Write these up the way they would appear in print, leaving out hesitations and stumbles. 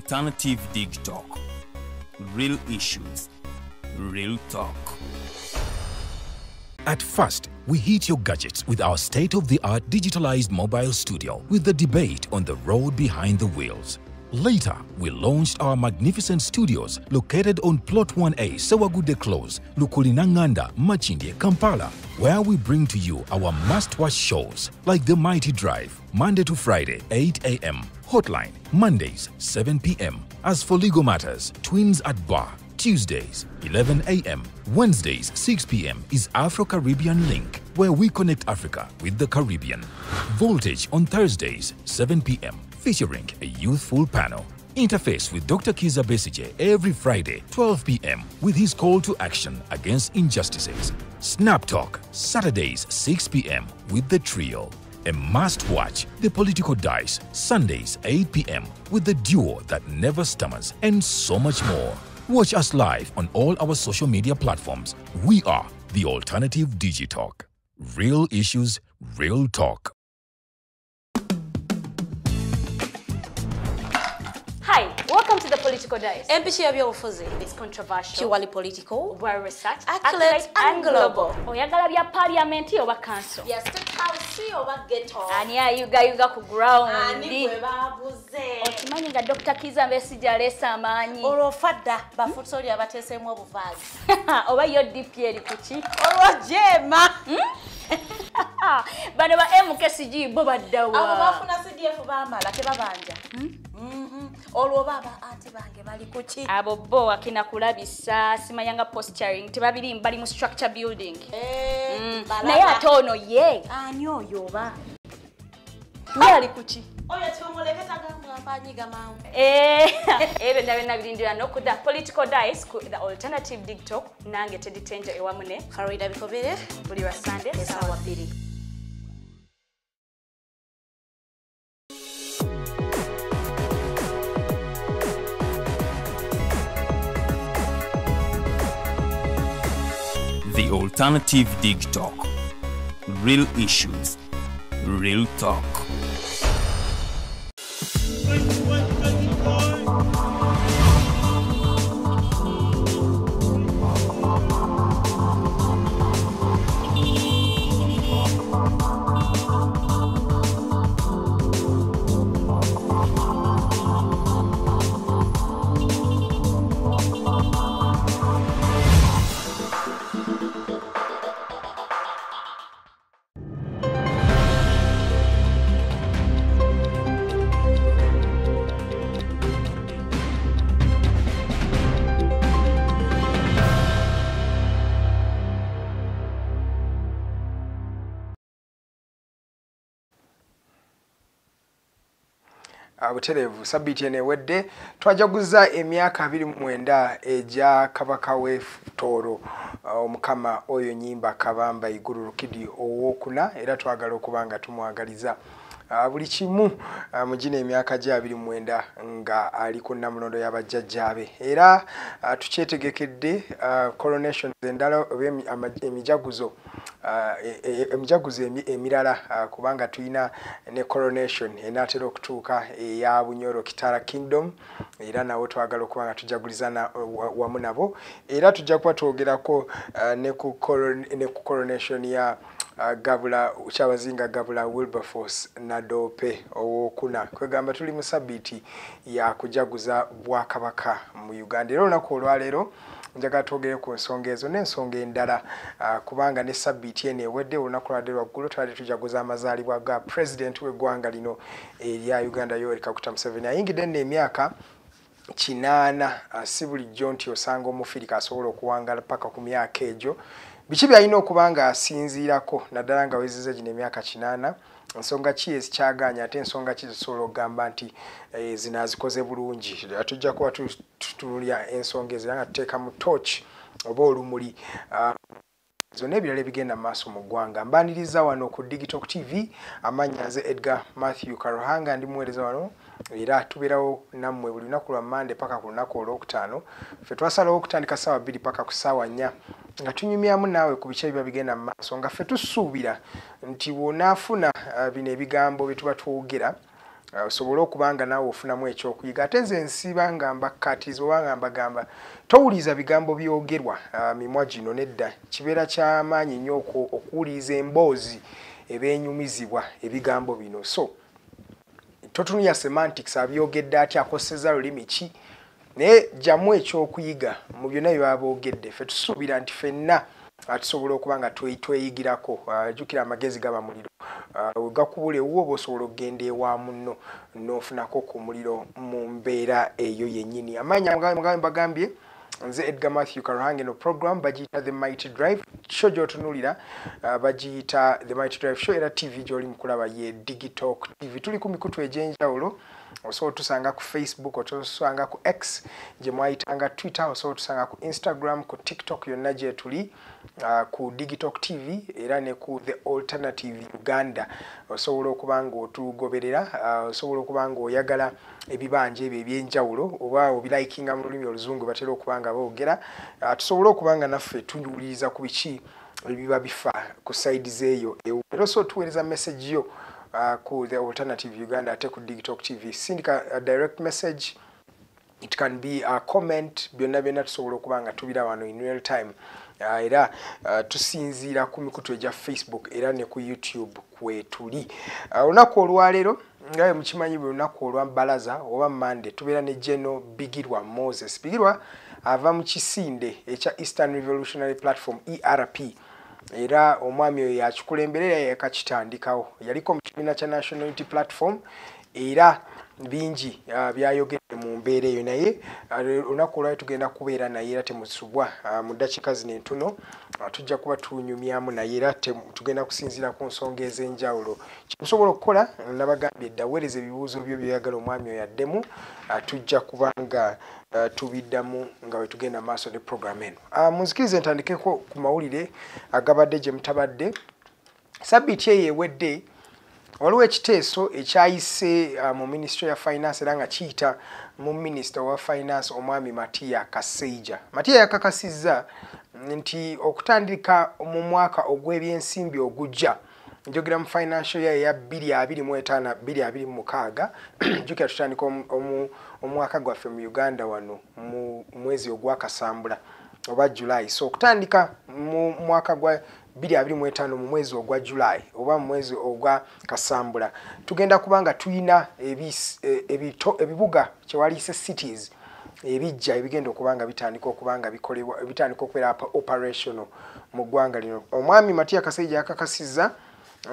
Alternative Dig Talk. Real issues, real talk. At first, we hit your gadgets with our state-of-the-art digitalized mobile studio with the debate on the road behind the wheels. Later, we launched our magnificent studios located on Plot 1A, Sawagude Close, Lukulinanganda, Machindye, Kampala, where we bring to you our must-watch shows like The Mighty Drive, Monday to Friday, 8 a.m., Hotline, Mondays, 7 p.m. As for legal matters, Twins at Bar, Tuesdays, 11 a.m., Wednesdays, 6 p.m. is Afro-Caribbean Link, where we connect Africa with the Caribbean. Voltage on Thursdays, 7 p.m., featuring a youthful panel. Interface with Dr. Kiza Besije every Friday, 12 p.m. with his call to action against injustices. Snap Talk, Saturdays, 6 p.m. with the trio. A must-watch, The Political Dice, Sundays, 8 p.m. with the duo that never stammers, and so much more. Watch us live on all our social media platforms. We are the Alternative Digitalk. Real issues, real talk. Hi, welcome to The Political Dice. It's controversial, purely political, well researched, accurate and global. Oyagala bya parliament oba council. Yes, State House oba ghetto. Ani ayuga ku ground. Ani gwe babuze. Okimanyi nga Dr. Kiza Besije alesa amaanyi. Olwofadda bafutoli abateesemu obuvaazi. Oba yo DP eri kuki? Olwojema. Bano ba MKCG bo baddawa. Abo bafuna CDF baamala tebabanja. Olwo baba ate bange bali kuki? Abo bo akina kulabisa simanyanga posturing tebabiri mbali mu structure building. Naye ate ono ye. Ani oyo oba? Yali kuki? Oyo tumuleketa gampanyiga mawu. Ebe ndabena birindira no kuda Political Dice ku the Alternative Digital nange teditenja ewamune. Farida Bikobere Buli wa Sunday sawa 2. The Alternative Dig Talk. Real issues, real talk. Buterevu sabiti ene wedde twajaguza emyaka 29 eja kabaka we Toro omukama oyo Nyimba Kabamba Iguru Rukidi owokuna era twagala okubanga tumwagaliza buli kimu mujine emyaka gya 29 nga ali ku namulondo y'abajjajjabe era tukyetegekedde coronation endala emijaguzo emirala kubanga tuina ne coronation enatera okutuuka eya Bunyoro Kitara Kingdom era nawo twagala okubanga tujagulizana wamu nabo era tujja kuba twogerako ne ku coronation ya Gabula Kyabazinga Gabula Wilberforce Nadope owokuna kwegamba tuli mu sabiti ya kujaguza Bwakabaka mu Uganda era olunaku olwaleero njaga twogere ku nsonga ezo n'ensonga endala kubanga ne sabiti ene ewedde olunaku lwadde lwaggulu twali tujaguza amazaalibwa ga president w'eggwanga lino erya Uganda Yoweri Kaguta Museveni ayingidde n'emyaka 8 si bulijjo nti osanga omufirika asobola okuwangala paka ku myaka egyo biki byalina okubanga asinziirako naddala nga wezize gino emyaka 8 ensonga ki ezikyaganya ate ensonga ki zisobola okugamba nti zinazikoze bulungi tujja kuba tutunulya ensonga ezo nga tuteeka mu torch oba olumuli zonna ebirala ebigenda mu maaso mu ggwanga mbaniriza wano ku Digital TV amannya nze Edgar Matthew Karuhanga ndi muweereza wano era tubeerawo nammwe buli lunaku lwa Monday paka ku lunaku olwokutaano ffe twasalawo okutandika ssaawa 2 paka ku ssaawa 4 nga tunyumyamu naawe ku bice ebyo bigenda mu maaso nga ffe tusuubira nti bw'onaafuna bino ebigambo bye tuba twogera Osobola okubanga naawe ofunamu ekyokuyiga ate nze nsiba nga mbakkatiriza oba nga mbagamba towuliza bigambo byogerwa mimwa gino nedda kibeera ky'amaanyi nnyo okuwuliriza emboozi ebeenyumizibwa ebigambo bino so totunuya semantics abyogedde atya akoseza lulimi ki naye jjamu ekyokuyiga mu byonna bye baba boogedde ffe tusuubira nti ffenna tusobola okuba nga tweyigirako jjukira amagezi gaba muliro gakubula ewuwo oba osobola okugenda ewa munno n'ofunako ku muliro mu mbeera eyo yennyini amaanyi mbagambye nze Edgar Matthew Karuhange no program bagiyita The Mighty Drive show gy'otunuulira bagiyita The Mighty Drive show era TV gy'oli mu kulaba ye Digital TV tuli ku mikutu egy'enjawulo osobola tusanga ku Facebook otusanga ku X gye mwayitanga Twitter osobola tusanga ku Instagram ku TikTok yonna gye tuli ku Digital TV era ne ku The Alternative Uganda osobola okuba nga otugoberera osobola okuba nga oyagala ebibanja ebyo ebyenjawulo oba obirikinga mu lulimi oluzungu batera okuba nga boogera tusobola okuba nga naffe tuwuliriza ku biki ebiba bifa ku sides eyo era so tuweereza message yo ku The Alternative Uganda ate ku Digital TV sindika a direct message it can be a comment byonna tusobola okuba nga tubira wano in real time era tusinziira ku mikutu egya Facebook era ne ku YouTube kwe tuli olunaku olwaleero ngaye mukimanyi bwe lunaku olwa Balaza oba Monday tubeera ne General Bigirwa Moses Bigirwa ava mu kisinde ekya Eastern Revolutionary Platform ERP era omwami oyo yakikulemberera yakakitandikawo yaliko mu kibiina kya National Unity Platform era bingi byayogedde mu mbeera eyo naye olunaku olwali tugenda kubeera naye era temusubwa mu ddakiika zino entono tujja kuba tunyumyamu naye era tugenda kusinziira ku nsonga ez'enjawulo kyetusobola okukola nabagambye edda weereza ebibuuzo byo byeyagala omwami oyo addemu tujja kuba nga tubiddamu nga we tugenda maaso ne program eno munzikirize ntandikeko ku mawulire agabadde gye mutabadde sabbiiti eyo ewedde waliwo ekiteeso ekyayise mu Ministry ya Finance era nga kiyita mu Minister wa Finance omwami Matiya Kaseija. Matiya yakakasizza nti okutandika mu mwaka ogw'ebyensimbi ogujja njogera mu financial year ya 2025-2026 jukira tutandika omwaka gwaffe mu Uganda wano mu mwezi ogwa Kasambula oba July so okutandika mu mwaka gwa 2025 mu mwezi ogwa July oba mu mwezi ogwa Kasambula tugenda kubanga tuyina ebibuga kyewaliise cities ebijja ebigenda okubanga bitandika okubanga bikolebwa bitandika okubeera operational mu ggwanga lino omwami Matiya Kaseija yakakasizza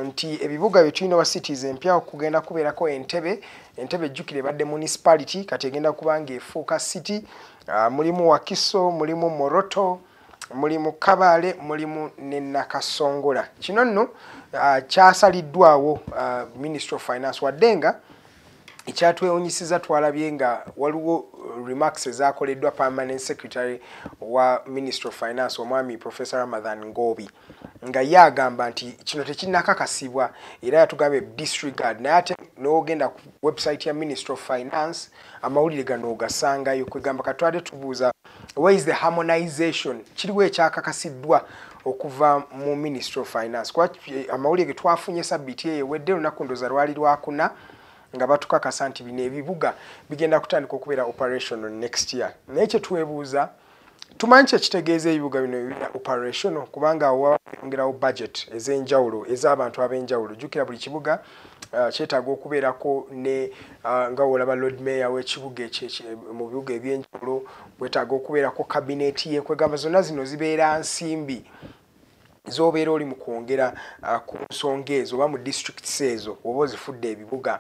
nti ebibuga bye tulina wa cities empya okugenda kubeerako Entebbe ejjukire badde municipality kati egenda kubanga efuuka city mulimu Wakiso mulimu Moroto mulimu Kabale mulimu ne Nakasongola kino nno kyasaliddwawo Ministry of Finance waddenga ekyatwewunyisiza twalabye nga waliwo remarks ezakoleddwa Permanent Secretary wa Ministry of Finance omwami Professor Ramadhan Ngobi nga yagamba nti kino tekinnakakasibwa era yatugambye disregard naye ate n'ogenda ku website ya Ministry of Finance amawulire gano ogasangayo kwegamba katwade tubuuza where is the harmonization kiriwo ekyakakasiddwa okuva mu Ministry of Finance kwa amawulire ge twafunye sabbiiti eyo wedde lunaku ndoza lwali lwakuna nga batukakasa nti bino ebibuga bigenda kutandika okubeera operational next year naye kye twebuuza tumanyi kitegeeza ebibuga bino bibira operational kubanga wongerawo budget ez'enjawulo ez'abantu ab'enjawulo jjukira buli kibuga kyetaaga okubeerako ne nga olaba Lord Mayor w'ekibuga mu bibuga eby'enjawulo bwetaaga okubeerako kabineeti ye kwegamba zonna zino zibeera nsimbi z'obeera oli mu kwongera ku nsonga ezo oba mu districts ezo oba ozifudde ebibuga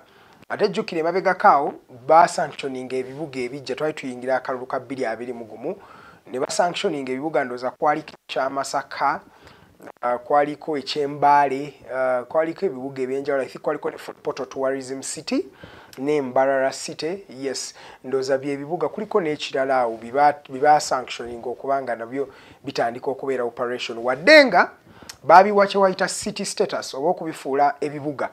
ate jjukira emabegakaawo basanctioninga ebibuga ebijja twali tuyingira akalulu ka 2021 ne basanctioninga ebibuga ndoza kwaliko ekyamasaka kwaliko ekyembaale kwaliko ebibuga ebyenjawulo I think kwaliko ne Porto Tourism City ne Mbarara City yes ndoza bye ebibuga kuliko n'ekirala awo biba sanctioninga okubanga nabyo bitandika okubeera operation waddenga babiwa kye wayita city status oba okubifuula ebibuga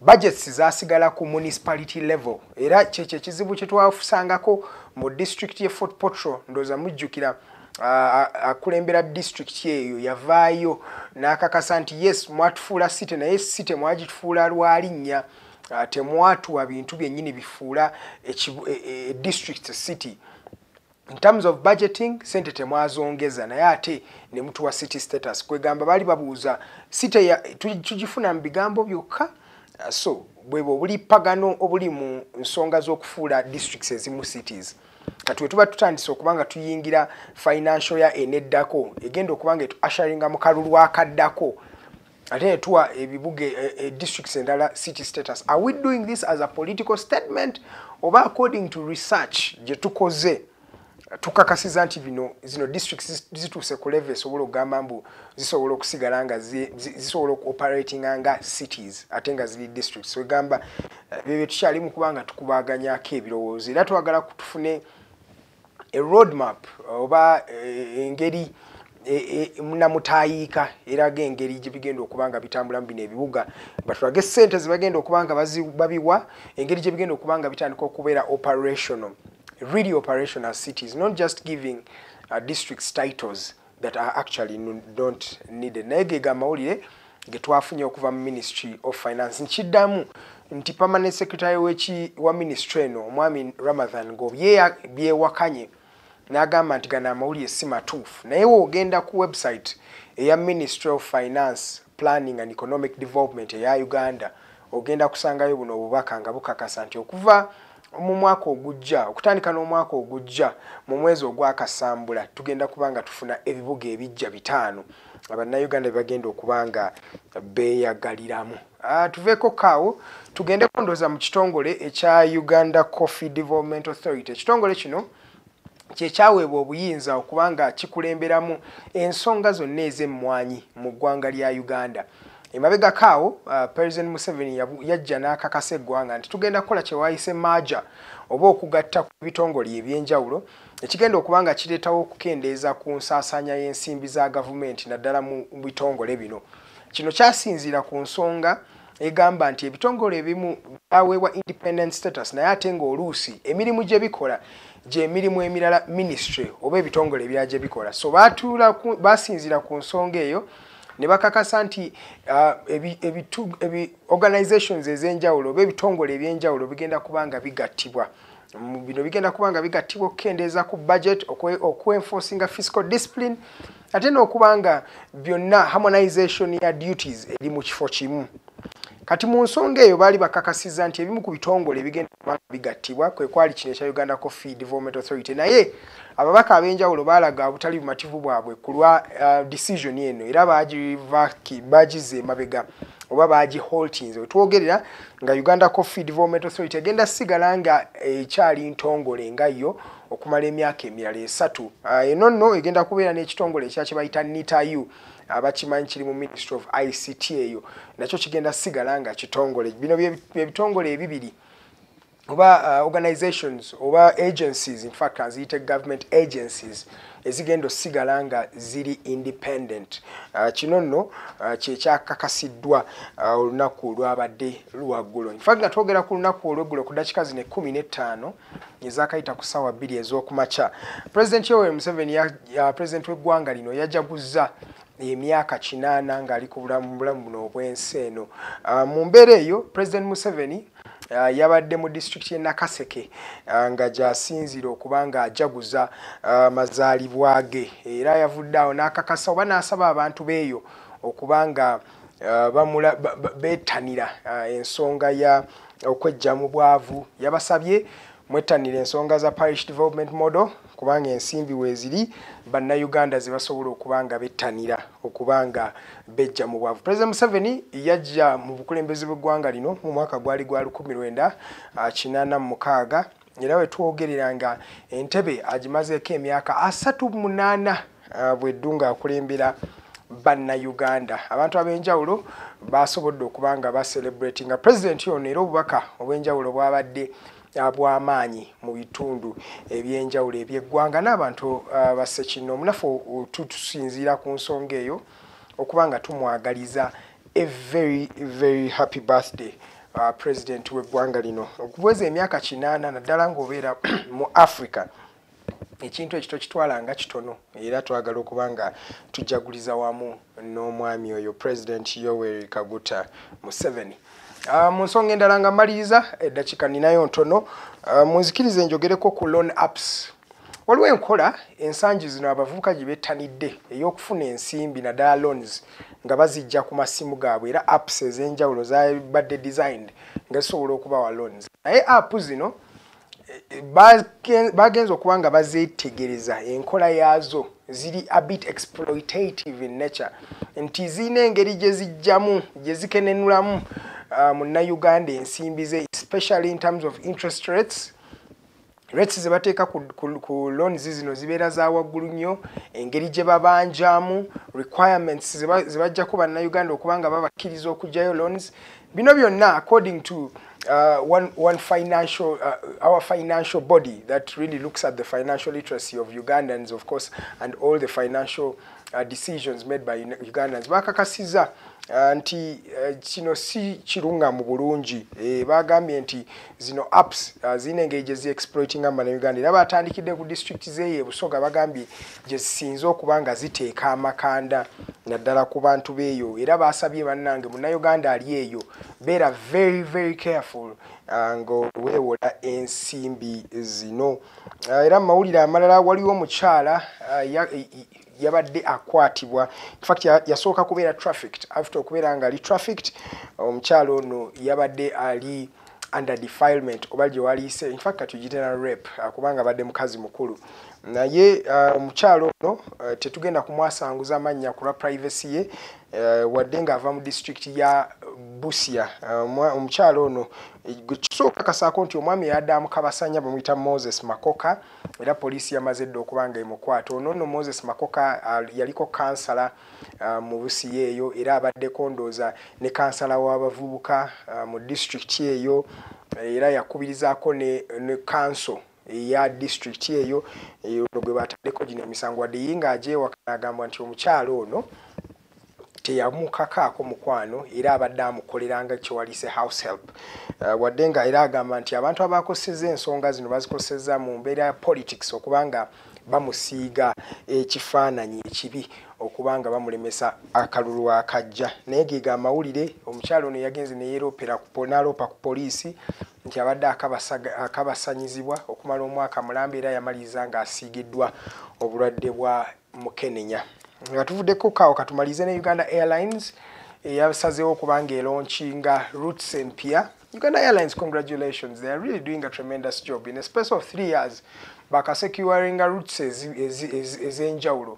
budgets zasigala ku municipality level era kyekyo ekizibu kye twafusangako mu district ye Fort Portal ndoza mujjukira akulembera district eyo yavaayo n'akakasa nti yes mwatufuula city naye city mwagitufuula lwalinnya temwatuwa bintu byennyini bifuula district city. In terms of budgeting, sente temwazongeza naye ate ne mutuwa city status. Kwegamba bali babuuza city tugifuna mu bigambo byokka. So bwebo buli pagano obuli mu nsonga z'okufuula districts ezimu cities. Kati tuba tutandise okubanga tuyingira financial ya eneddako egenda okubanga asharinga mu kalulu akaddako ate tuwa ebibuge districts endala city status. Are we doing this as a political statement oba according to research gye tukoze tukakasiza nti zino districts zituuse ku level esobola okugamba mbu zisobola okusigala nga zisobola operating nga cities ate nga ziri districts. So gamba bebe tukyali mu kubanga tukubaganyako ebirowoozo era twagala kutufune a roadmap oba engeri munamutayiika eraga engeri gye bigenda okubanga bitambula mu bino ebibuga batulage ssente ze bagenda okubanga babiwa engeri gye bigenda okubanga bitandika okubeera operational, really operational cities, not just giving districts titles that are actually don't needed. Naye ge gamawulire ge twafunye okuva mu Ministry of Finance nkiddamu nti permanent secretary wa ministry eno omwami Ramadhan Ngobye byewakanye n'agamba nti gana amawulire si matuufu naye wogenda ku website eya Ministry of Finance Planning and Economic Development eya Uganda ogenda kusangayo buno obubaka nga bukakasa nti okuva mu mwaka ogujja okutandika n'omwaka ogujja mu mwezi ogwakasambula tugenda kubanga tufuna ebibuga ebijja 5 Abannayuganda bagenda okubanga beeyagaliramu. Tuveeko kaawo tugende kondoza mu kitongole ekya Uganda Coffee Development Authority. Ekitongole kino kyekyaweebwa obuyinza okubanga kikulemberamu ensonga zonna ez'emmwanyi mu ggwanga lya Uganda. Emabega kaawo President Museveni yajja n'akakasa eggwanga nti tugenda kukola kye waayise maaja oba okugatta ku bitongole ebyenjawulo ekigenda okubanga kireetawo okukendeeza ku nsaasaanya y'ensimbi za gavumenti naddala mu bitongole bino. Kino kyasinziira ku nsonga egamba nti ebitongole ebimu byaweebwa independent status naye ate ng'oluusi emirimu gye bikola gy'emirimu emirala ministry oba ebitongole ebirala gye bikola. So basinziira ku nsonga eyo ne bakakasa nti organizations ez'enjawulo oba ebitongole ebyenjawulo bigenda kubanga bigattibwa. Bino bigenda kubanga bigattibwa okukendeeza ku budget okwenforcinga fiscal discipline ate n'okubanga byonna harmonization ya duties eri mu kifo kimu. Kati mu nsonga eyo baali bakakasiza nti ebimu ku bitongole bigenda kubanga bigattibwa kwe kwali kino ekya Uganda Coffee Development Authority naye ababaka ab'enjawulo baalaga obutali bumativu bwabwe ku lwa decision eno era bagize mabega oba bagiholtinze. Wetwogerera nga Uganda Coffee Development Authority egenda sigala nga ekyali ntongole nga yo okumala emyaka emirala 3. Eno nno egenda kubeera n'ekitongole ekya kye bayita NITAU abakimanyi kiri mu Ministry of ICT eyo nakyo kigenda sigala nga kitongole. Bino byebitongole ebibiri oba organizations oba agencies, in fact aziyite government agencies ezigenda osigala nga ziri independent. Kino nno kyekyakakasiddwa olunaku lwabadde luwaggulu. In fact nga twogera ku lunaku olweggulo ku dakika zino 15 ezakayita ku ssaawa 2 ez'okumakya President Yoweri Museveni president w'eggwanga lino yajaguzza emyaka 8 ng'ali ku bulamu buno obw'ensi eno. Mu mbeera eyo President Museveni yabadde mu district ye Nakaseke nga gyasinzira okubanga ajaguza mazaalibwa ge era yavudde awo n'akakasa oba n'asaba abantu beeyo okubanga beetanira ensonga ya okwejja mu bwavu. Yabasabye mwettanira ensonga za parish development model kubanga ensimbi weeziri bannayuganda ze basobola okubanga bettanira okubanga bejja mu bwavu. President Museveni yajja mu bukulembeze bw'eggwanga lino mu mwaka gwali gwa 1986 era we twogerera nga Entebbe agimazeeko emyaka 38 bweddunga akulembera bannayuganda. Abantu ab'enjawulo basobodde okubanga celebrating president ono era obubaka obw'enjawulo bwabadde bw'amaanyi mu bitundu ebyenjawulo eby'eggwanga n'abantu basse kino omunafu tusinziira ku nsonga eyo okubanga tumwagaliza a very happy birthday president w'eggwanga lino okuweza emyaka 8 naddala ng'obeera mu Africa ekintu ekito kitwala nga kitono era twagala okubanga tujaguliza wamu n'omwami oyo President Yoweri Kaguta Museveni. mu nsonga endala nga maliriza eddakiika ninayo ntono munzikirize njogereko ku loan apps. Waliwo enkola ensangi zino abavubuka gye bettanidde ey'okufuna ensimbi naddala loans nga bazijja ku masimu gaabwe era apps ez'enjawulo zabadde designed nga zisobola okubawa loans. Naye app zino bagenza okuba nga bazeetegereza enkola yaazo ziri a bit exploitative in nature nti zirina engeri gye zijjamu gye zikenenulamu munnayuganda ensimbi ze, especially in terms of interest rates. Rates ze bateeka ku loans zino zibeera za waggulu nnyo, engeri gye babanjamu, requirements ze bajjako bannayuganda okuba nga babakkiriza okugyayo loans. Bino byonna according to one financial our financial body that really looks at the financial literacy of Ugandans, of course, and all the financial decisions made by Ugandans. Bakakasiza nti kino si kirunga mu bulungi bagambye nti zino apps zine engeri gye zi-exploitinga mu Uganda era batandikidde ku district z'eyo Busoga bagambye gye zisinze okuba nga ziteeka amakanda naddala ku bantu beeyo era basabye bannange munnayuganda ali eyo beera very very careful ng'oweewola ensimbi zino. Era mu mawulire amalala waliwo omukyala yabadde akwatibwa, in fact yasooka kubeera trafficked. After okubeera nga ali trafficked, omukyala ono yabadde ali under defilement oba gye waliise, in fact katugitera rape kubanga abadde mukazi mukulu. Naye omukyala ono tetugenda kumwasanguza amannya ku lwa privacy ye wadde ng'ava mu district ya Busia. Omukyala ono kisooka kasaako nti omwami yaddamu Kabasanya bamuyita Moses Makoka era poliisi yamaze dda okuba nga emukwata. Ono nno Moses Makoka yaliko kansala mu Busia eyo era abaddeko ndooza ne kansala w'abavubuka mu district eyo era yakubirizaako ne council ya district eyo gwe bataddeko gino emisango wadde yinga agyewakana agamba nti omukyala ono teyamukakaako mukwano era abadde amukoleranga kyewaliise house help wadde nga era agamba nti abantu abakosezza ensonga zino bazikosezza mu mbeera ya politics okubanga bamusiiga ekifaananyi ekibi okubanga bamulemesa akalulu akajja. Naye ge amawulire omukyalo ono yagenze ne yeeroopera n'aloopa ku poliisi nti abadde akabasanyizibwa okumala omwaka mulambe era yamaliriza ng'asiigiddwa obulwadde bwa mukenenya. Nga tuvuddeko kaawo katumalize ne Uganda Airlines eyasazeewo okubanga elaunchinga routes empya. Uganda Airlines, congratulations, they are really doing a tremendous job. In a space of 3 years bakasecuring routes ez'enjawulo.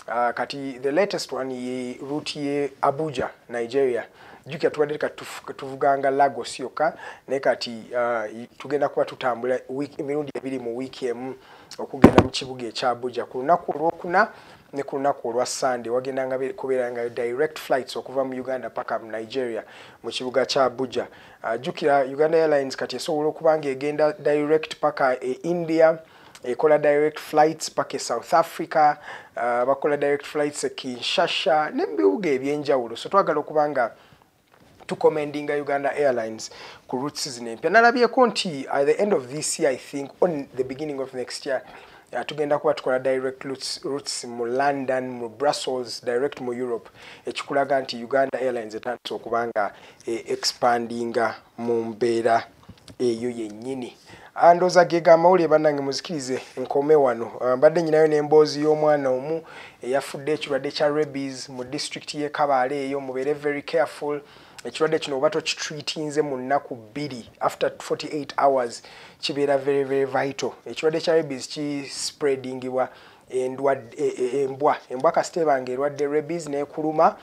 Kati the latest one ye route ye Abuja, Nigeria. Jukya tubadde katuvuganga Lagos yokka naye kati tugenda kuba tutambula emirundi ebiri mu wiiki emu okugenda mu kibuga ekya Abuja ku lunaku olwokuna ne ku lunaku olwa Sunday wagendanga kubeeranga direct flights okuva mu Uganda paka mu Nigeria mu kibuga kya Abuja. Jukira Uganda Airlines kati esobola okuba nga egenda direct paka India, ekola direct flights paka South Africa, bakola direct flights Kinshasa n'ebibuga ebyenjawulo. So twagala okuba nga tukomendinga Uganda Airlines ku routes zino empya. Nalabyeko nti at the end of this year, I think on the beginning of next year, tugenda kuba tukola direct routes mu London, mu Brussels, direct mu Europe. Ekikulaga nti Uganda Airlines etandise okuba nga expandinga mu mbeera eyo yennyini. Andoza gega amawulire bannange muzikirize nkome wano. Mbadde nyinayo n'emboozi y'omwana omu eyafudde ekirwadde kya rabies mu district y'e Kabale eyo. Mubeere very careful. Ekirwadde kino oba tokitreatinze mu nnaku 2 after 48 hours kibeera very very vital. Ekirwadde kya rabies kispreadingibwa embwa kasitebanga erwadde rabies n'ekuluma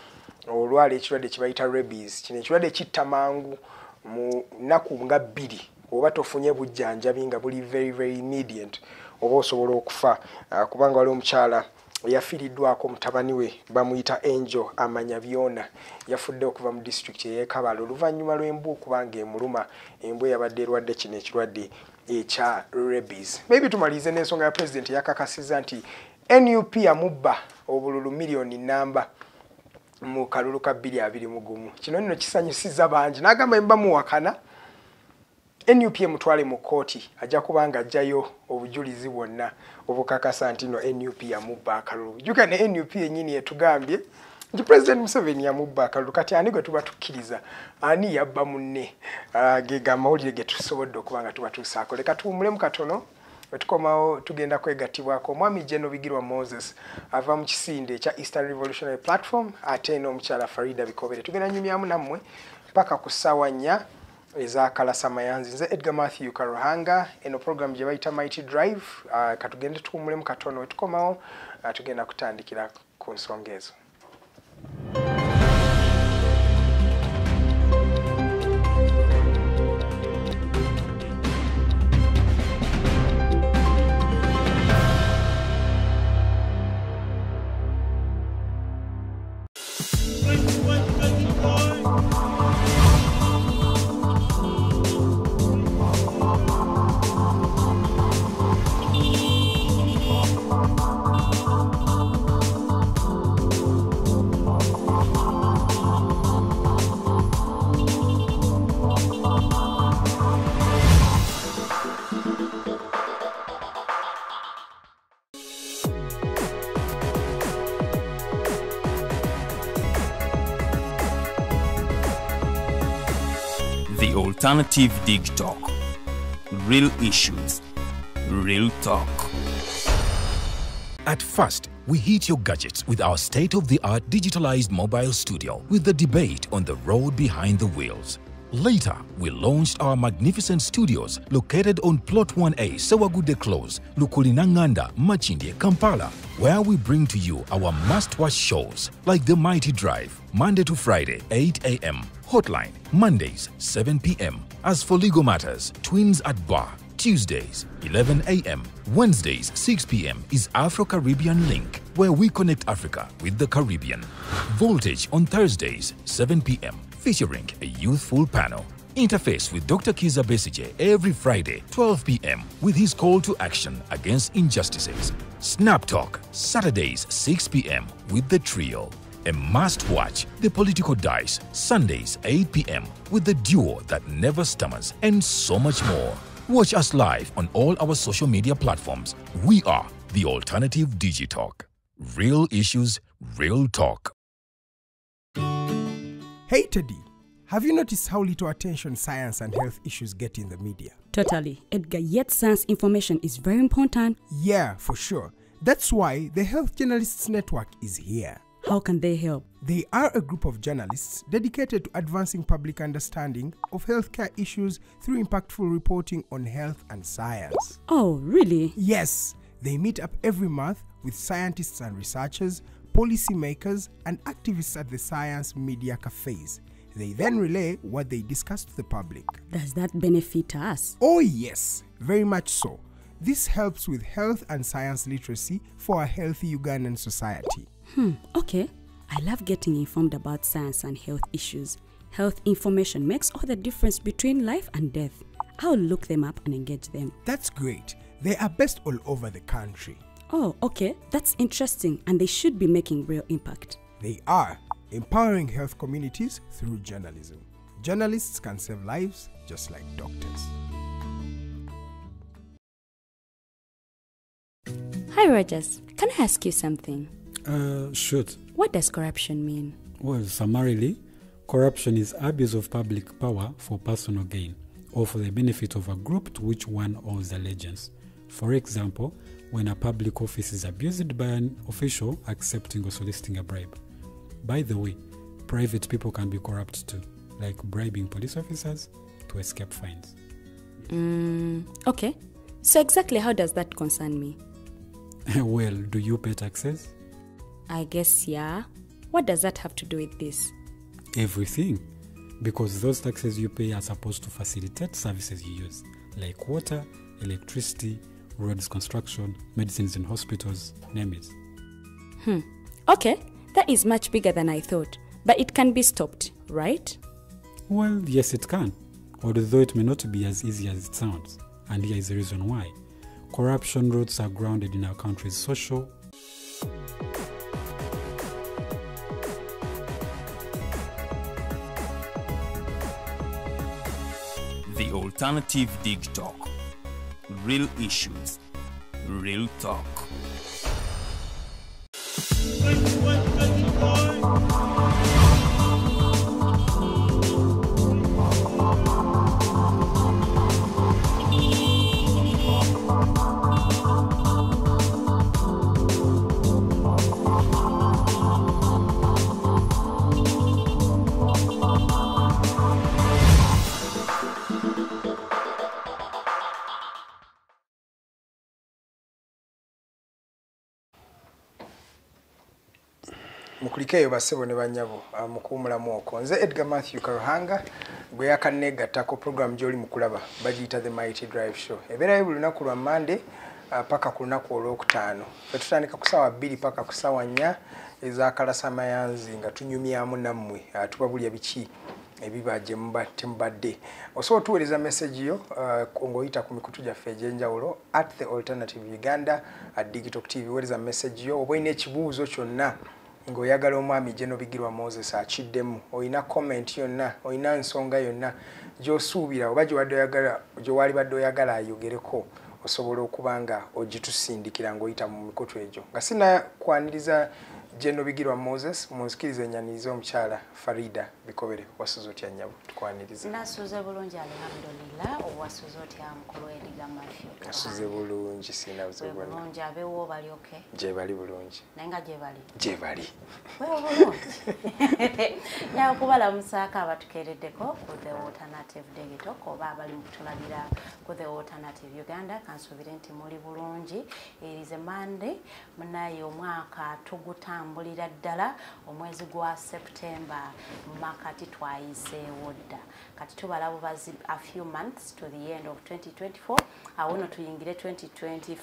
olwala ekirwadde kibayita rabies. Kino ekirwadde kitta mangu mu nnaku nga 2 oba tofunye bujjanjabi nga buli very very immediate oba osobola okufa kubanga wali omukyala yafiiriddwako mutabani we bamuyita Angel amanya byona yafudde okuva mu district y'e Kabale oluvannyuma lw'embwa okubanga emuluma. Embwa yabadde erwadde kino ekirwadde ekya rabies. Maybe tumalize n'ensonga ya president yakakasiza nti NUP yamubba obululu miliyoni namba mu kalulu ka 2021. Kino nno kisanyusiza bangi n'agamba emba muwakana NUP mutwale mu kooti ajja kubanga ajjayo obujulizi bwonna obukakasa nti no NUP yamubba akalulu. Juka ne NUP yennyini etugambye nti President Museveni yamubba akalulu kati ani gwe tuba tukkiriza ani yabba munne gega amawulire ge tusobodde okuba nga tuba tusaako leka tuwumulemu katono wetukomawo tugenda kwegattibwako omwami General Bigirwa Moses ava mu kisinde ekya Eastern Revolutionary Platform ate n'omukyala Farida Bikobere tugenda nyumyamu nammwe paka ku ssaawa 4 eza Kalasa Mayanzi nze Edgar Matthew Karuhanga eno program gye bayita Mighty Drive katugende tuwumulemu katono wetukomawo tugenda kutandikira ku nsonga ezo. The Alternative Dig Talk. Real issues, real talk. At first, we hit your gadgets with our state-of-the-art digitalized mobile studio with the debate on the road behind the wheels. Later, we launched our magnificent studios located on Plot 1A, Sewagude Close, Lukulinanganda, Machindye, Kampala, where we bring to you our must-watch shows like The Mighty Drive, Monday to Friday, 8 a.m., Hotline, Mondays, 7 p.m. As for legal matters, Twins at Bar, Tuesdays, 11 a.m. Wednesdays, 6 p.m. is Afro-Caribbean Link, where we connect Africa with the Caribbean. Voltage on Thursdays, 7 p.m., featuring a youthful panel. Interface with Dr. Kiza Besije every Friday, 12 p.m. with his call to action against injustices. Snap Talk, Saturdays, 6 p.m. with the trio. A must-watch, The Political Dice, Sundays, 8 p.m. with the duo that never stammers, and so much more. Watch us live on all our social media platforms. We are The Alternative Digitalk. Real issues, real talk. Hey Teddy, have you noticed how little attention science and health issues get in the media? Totally, Edgar, yet science information is very important. Yeah, for sure. That's why the Health Journalists Network is here. How can they help? They are a group of journalists dedicated to advancing public understanding of healthcare issues through impactful reporting on health and science. Oh, really? Yes, they meet up every month with scientists and researchers, policymakers, and activists at the Science Media Cafes. They then relay what they discuss to the public. Does that benefit us? Oh yes, very much so. This helps with health and science literacy for a healthy Ugandan society. Okay. I love getting informed about science and health issues. Health information makes all the difference between life and death. I'll look them up and engage them. That's great. They are based all over the country. Oh, okay. That's interesting, and they should be making real impact. They are empowering health communities through journalism. Journalists can save lives just like doctors. Hi, Rogers. Can I ask you something? Shoot. What does corruption mean? Well, summarily, corruption is abuse of public power for personal gain or for the benefit of a group to which one owes allegiance. For example, when a public office is abused by an official accepting or soliciting a bribe. By the way, private people can be corrupt too, like bribing police officers to escape fines. Okay. So exactly how does that concern me? Well, do you pay taxes? I guess, yeah. What does that have to do with this? Everything. Because those taxes you pay are supposed to facilitate services you use, like water, electricity, roads construction, medicines in hospitals, name it. Okay, that is much bigger than I thought. But it can be stopped, right? Well, yes it can, although it may not be as easy as it sounds. And here is the reason why. Corruption roots are grounded in our country's social, The Alternative Dig Talk. Real issues, real talk. mukulikeyo basebo ne banyabo mukuumulamu okwo nze Edgar Matthew Karuhanga gwe yakannegattako program gy'oli mukulaba bagiyita The Mighty Drive Show ebeerayo buli lunaku lwa Monday paka ku lunaku olwokutaano tutandika ku ssaawa 2 paka ku ssaawa 4 ez'akalasamayanzi nga tunyumyamu nammwe tubabulya biki ebiba gye mubadde osobola tuweereza message yo ng'oyita ku mikutu gyaffe egy'enjawulo at The Alternative Uganda at Digital TV weereza message yo oba olina ekibuuzo kyonna ng'oyagala omwami Genobigirwa Moses akiddemu olina comment yonna olina nsonga yonna gy'osuubira oba gy'owali badde oyagala ayogereko osobola okuba nga ogitusindikira ng'oyita mu mikutu egyo nga sinakwaniriza Genobigirwa Moses munzikirize ennyaniza omukyala Farida Bikobere wasuza otya nnyabo tukwaniriza nasuze bulungi alhamdulillah owasuza otya mukulu Edgar Matthew nasuze bulungi sinabuze bulungi abewo bali okay gye bali bulungi nenga gye bali wewe bulungi nyakubalamusaako abatukeereddeko ku The Alternative Digital oba abali mukutulabira ku The Alternative Uganda kansuubire nti muli bulungi erize Monday munaye omwaka tugutambulira ddala omwezi gwa September makati twayiseewo dda kati tubala bubazi a few months to the end of 2024 awono tuyingire 2025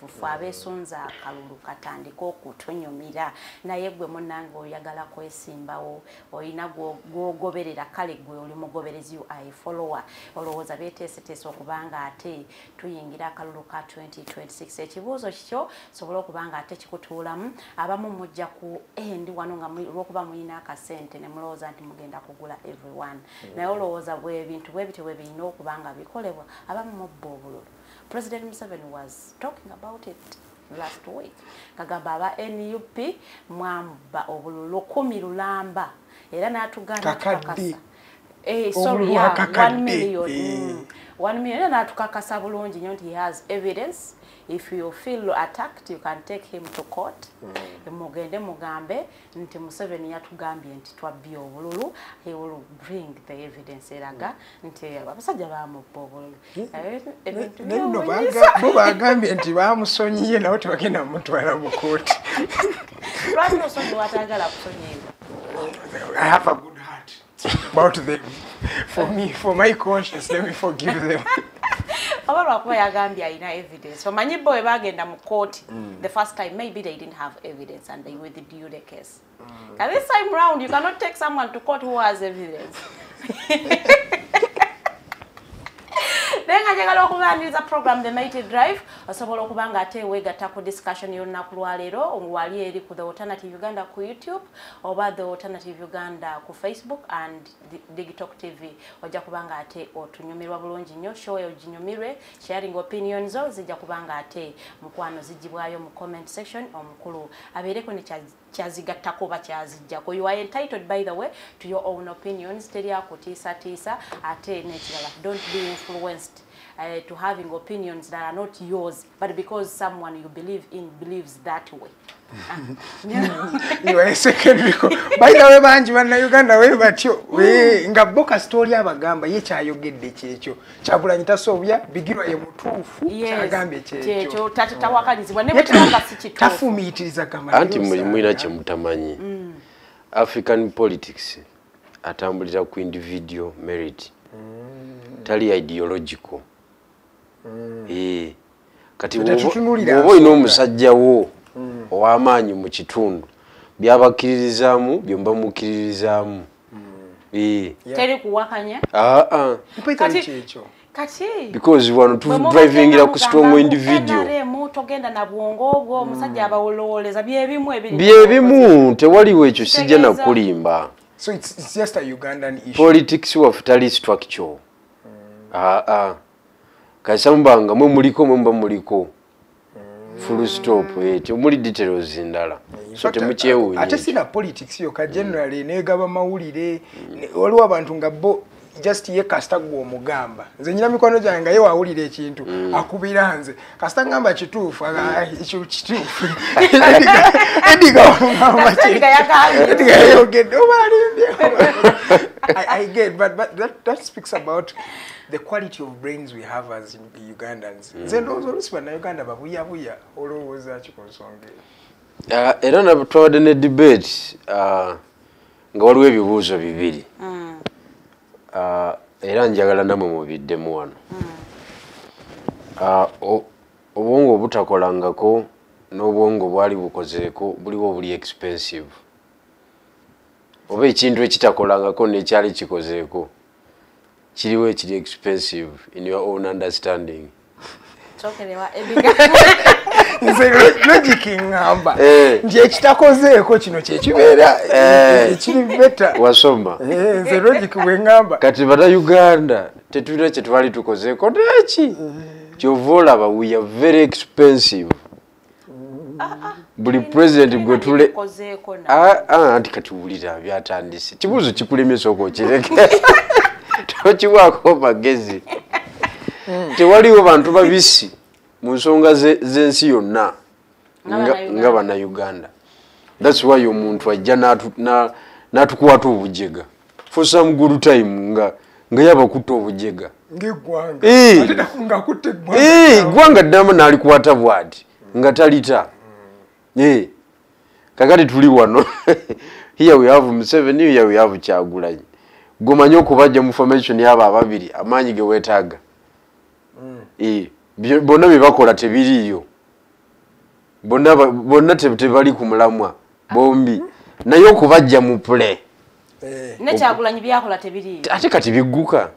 ffe abeesonza akalulu katandika okutunyumira naye gwe munnange oyagala kwesimbawo olina gwogoberera kale gwe oli mugoberezi I follower olowooza beeteeseteese okubanga ate tuyingira akalulu ka 2026 ekibuuzo kikyo sobola okubanga ate kikutuulamu abamu mujja ku endi wano nga lwokuba mulina akasente ne mulowooza nti mugenda kugula everyone naye olowooza bwe ebintu bwe bityo bwe birina okubanga bikolebwa abamu mubba obululu President Museveni was talking about it last week kagamba aba NUP mwamba obululu 10 lulamba era n'atugamba tukakasa sorry yeah, 1 million 1 million n'atukakasa bulungi nnyo nti he has evidence. If you feel attacked, you can take him to court. Mugende mugambe nti Museveni yatugambye nti twabbi obululu. He will bring the evidence eraga nti abasajja bamubba obululu. Neno bagambye nti bamusonyiye nawe tebagenda mutwala mu kooti. Lwaki osonyi watagala kusonyiibwa? I have a good heart about them. For my conscience, let me forgive them. Abalwakuba yagambye alina evidence. Omanyi bo bagenda mu court the first time maybe they didn't have evidence and they withdrew the case. And this time round you cannot take someone to court who has evidence. Nenga njagala okubaniriza program The Mighty Drive osobola okubanga ate weegatta ku discussion y'olunaku lwa leero wali eri ku The Alternative Uganda ku YouTube oba The Alternative Uganda ku Facebook and Digital TV ojja kubanga ate otunyumirwa bulungi nnyo show oginyumirwe sharing opinions zo zijja kubanga ate mukwano zijibwayo mu comment section omukulu abeereko ne kyazigattako oba kyazijjako. You are entitled by the way to your own opinions teri akutiisatiisa ate n'ekirala don't be influenced to having opinions that are not yours but because someone you believe in believes that way. You are a secondary by the way banji bana Uganda we batyo we nga boka story abagamba ye kyayogedde kyekyo kyabulanye tasobya Bigirwa ye mutuufu kyagambye kyekyo tatawakanyizibwa ne butanga si kituufu tafumiitiriza kama anti mulina kye mutamanyi African politics atambulira ku individual merit tali ideological kati wobo ino omusajja wo ow'amaanyi mu kitundu byabakiririzaamu byomba mukiririzaamu teri kuwakanya kati because wano tu drivingira ku strong individual togenda na bwongo obwo omusajja abawolowoleza byebimu tewaliwo ekyo sijja nakulimba. So it's just a Ugandan issue. Politics of tali structure. Kasambanga mwe muliko full stop muli details ndala so temuchewu ate sina politics yo ka generally negaba mawulire waliwo abantu nga bo just ye kasta gwo mugamba nze nyina mikono gyange ye wawulire ekintu akubira nze kasta ngamba kituufu ekyo kituufu ediga yogedde I get but that speaks about the quality of brains we have as Ugandans. Nze ndowooza olusi bannayuganda babuyabuya olowooza ki ku nsonga eyo? Era na twawadde ne debate nga waliwo ebibuuzo bibiri. Era njagala namwe mubiddemu wano. Obwongo obutakolangako n'obwongo bwali bukozeeko buliwo buli expensive. Oba ekintu ekitakolangako n'ekyali kikozeeko kiriwo ekiri expensive in your own understanding. Nze logic ngamba nje ekitakozeeko kino kyekibeera ekiri beta wasoma nze logic we ngamba kati bata Uganda tetulina kye twali tukozeeko neki kyova olaba we are very expensive. Buli president gwe tule anti kati wulira byatandise kibuuzo kikulemesa okukireke tokiwaako magezi. Tewaliwo bantu babisi mu nsonga z'ensi yonna nga bana Uganda. That's why omuntu ajja n'atukwata obujega for some good time nga yaba kutta obujega gwanga ddama n'alikwata bwati nga talita. Kakati tuli wano here we have Museveni, here we have Kyagulanyi. Gomanyi okubajja mu formation y'abo ababiri amaanyi ge weetaaga. Bonna bye bakola tebiriiyo. Bonna tebali ku mulamwa bombi. Naye okubajja mu play. Ne Kyagulanyi byakola tebiriiyo. Ate kati bigguka.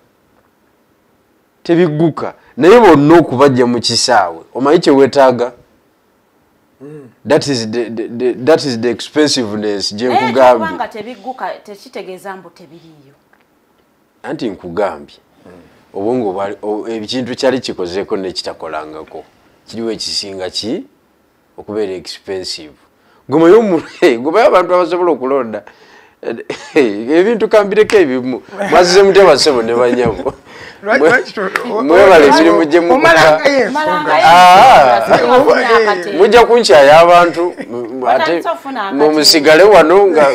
Tebigguka. Naye bonna okubajja mu kisaawe. Omanyi kye weetaaga? That is the expensiveness je nkugambye. Kubanga tebigguka tekitegeeza mbu tebiriiyo. Anti nkugambye. Obwongo bwali ekintu kyali kikozeeko nekitakolangako kiriwo ekisinga ki okubeera expensive. Gomayo abantu abasobola okulonda ebintu kambireko ebimu mwazize muteba ssebo ne banyabo mwebale mirimu gye mujja kunkyaya abantu ate mumusigale wano nga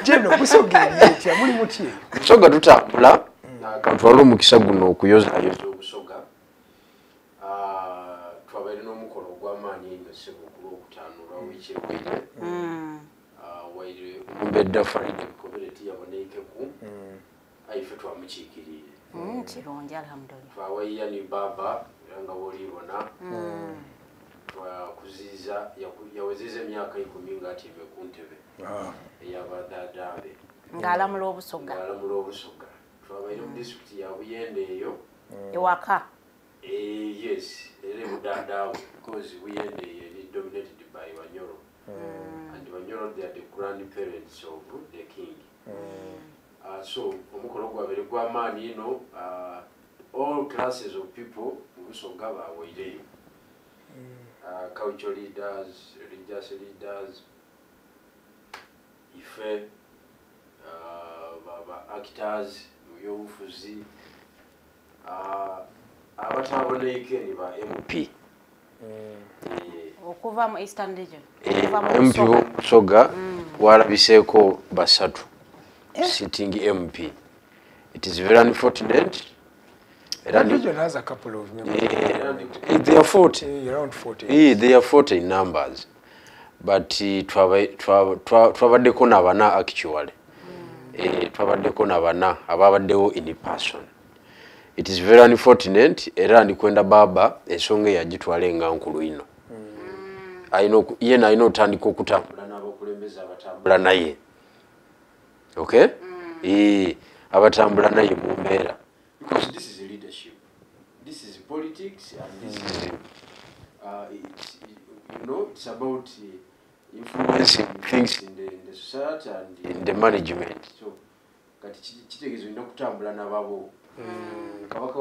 Jeno busoga etya muli mutye busoga tutambula katwala omukisa guno okuyozayoza obusoga twabaire n'omukolo ogw'amaanyi ennyo ssebo ku lwokutaano lwa wiiki ewedde waire omumbedda Friday community yaboneikeku aife twamukiikirire kirungi alhamdulillah twawayiya ni baba era nga woliibona twakuziiza yaweziza emyaka 10 ng'atiime ku ntebe eyabadadabe ng'alamula obusoga twabaire mu disitulikiti ya Buyende eyo ewaka yes era ebudadaabwe because Buyende eyo eri dominated by Banyoro and Banyoro they are the grandparents of the king. So omukolo gwabere gw'amaanyi ino all classes of people mu busoga bawaireyo cultural leaders, religious leaders, ife actors mu byobufuzi abataboneike ni ba MP okuva mu Eastern Region MP Busoga walabiseeko basatu sitting MP. It is very unfortunate. Region has a couple of members. They are 40. Around 40. They are 40 in numbers. But twabaddeko n'abana actually. Twabaddeko n'abana ababaddewo in person. It is very unfortunate era ndikwenda baba ensonga yagitwala engankulu ino. Yena ayina otandika okutambula n'abakulembeze abatambula naye. Okay? Abatambula naye mu mbeera. Because this is leadership. This is politics and this is it's about influencing things in the society and in the management. So kati kitegezo ino kutambula nababo kabaka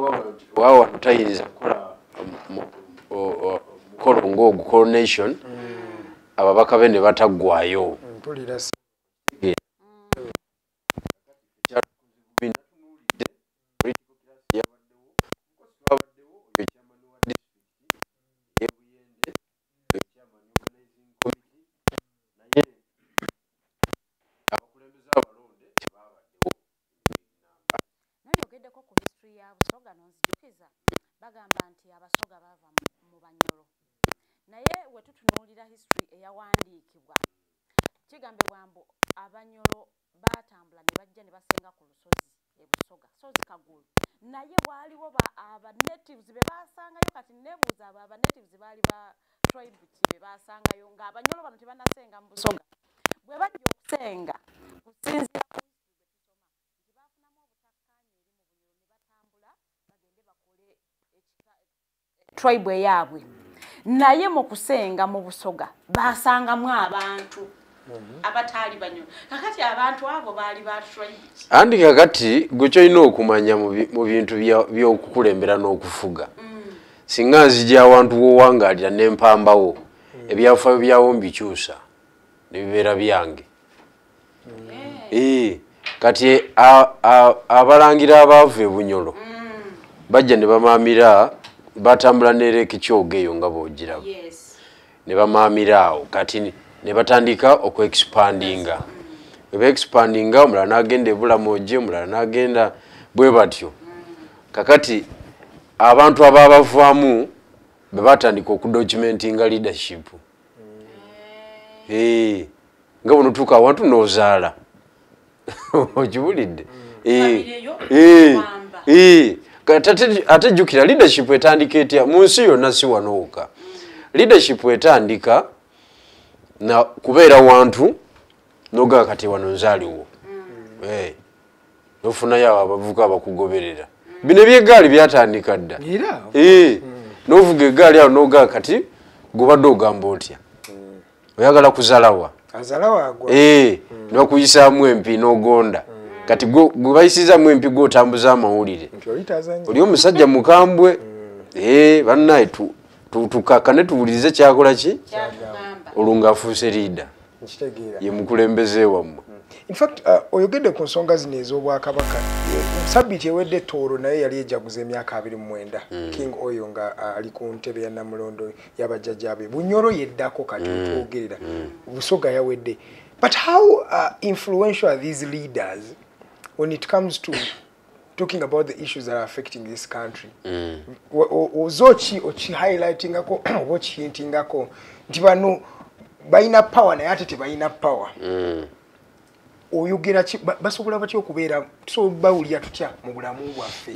wao tayinza kola kolongo coronation ababaka bene batagwayo mpulira Busoga nonzijukiza bagamba nti abasoga bava mu Banyoro bwe tutunuulira history eyawandiikibwa kigambibwa mbu Abanyoro baatambula ne bajja ne basenga ku lusozi ebusoga sozi Kagulu naye waaliwo aba natives be baasangayo kati nebuuza aba natives baali ba tribe ki be baasangayo ng'Abanyoro bano tebanasenga mu busoga bwe bajja okusenga kusinzira ku nti baafunamu obutakkaanya eri mu Bunyoro ne batambula bagende bakole tribe eyaabwe naye mu kusenga mu busoga baasangamu abantu abataali Banyoro kakati abantu abo baali ba tribe andi kakati gwe kyolina okumanya mu bintu by'okukulembera n'okufuga singa nzija awantu w'owangaalira n'empambawo ebyafaayo byawo mbikyusa ne bibeera byange kati abalangira abaavu e Bunyoro bajja ne bamaamira batambula n'ereka Kyoga eyo nga boogiraba ne bamaamira awo kati ne batandika okuexpandinga expandinga omulala n'agenda e Bulamoje omulala n'agenda bwe batyo kakati abantu ababavaamu be batandika okudocumentinga leadership nga buno tuuka awantu n'ozaala okibulidde ate jjukira leadership etandika etya mu nsi yonna si wanowuka leadership etandika na kubeera wantu nogaa kati wano nzaaliwo nofunayo abavubuka abakugoberera bino ebyegaali byatandika dda novuga egaali awo nogaa kati gobadde ogamba otya oyagala kuzalawa nebakuyisaamu empi n'ogonda kati gwe bayisizaamu empi gwotambuza amawulire oli omusajja mukambwe bannaye tukakane tuwulirize kyakola ki olwo ng'afuuse liida ye mukulembeze wammwe. In fact oyogedde ku nsonga zino ez'Obwakabaka sabbiiti ewedde Tooro naye yali ejaguza emyaka 29 King Oyo nga ali ku ntebe ya Namulondo y'abajjajjaabe Bunyoro yeddako kati twogerera Busoga yawedde. But how influential are these leaders when it comes to talking about the issues that are affecting this country? Ozochi ochi highlightingako ochi hintingako nti bano bayina power naye ate tebayina power. Oyogera basobola batya okubeera so bawulya tutya mu bulamu bwaffe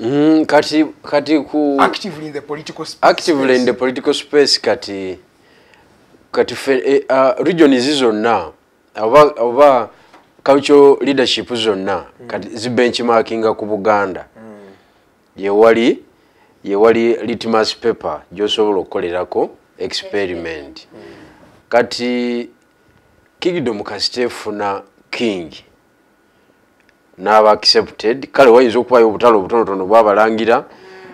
kati ku actively in the political space kati regions zonna oba cultural leadership zonna kati zibenchmarkinga ku Buganda yewali litmus paper gyosobola okukolerako experiment kati Kingdom kasitefuna King n'aba accepted kale wayinza okubayo obutalo obutonotono bwabalangira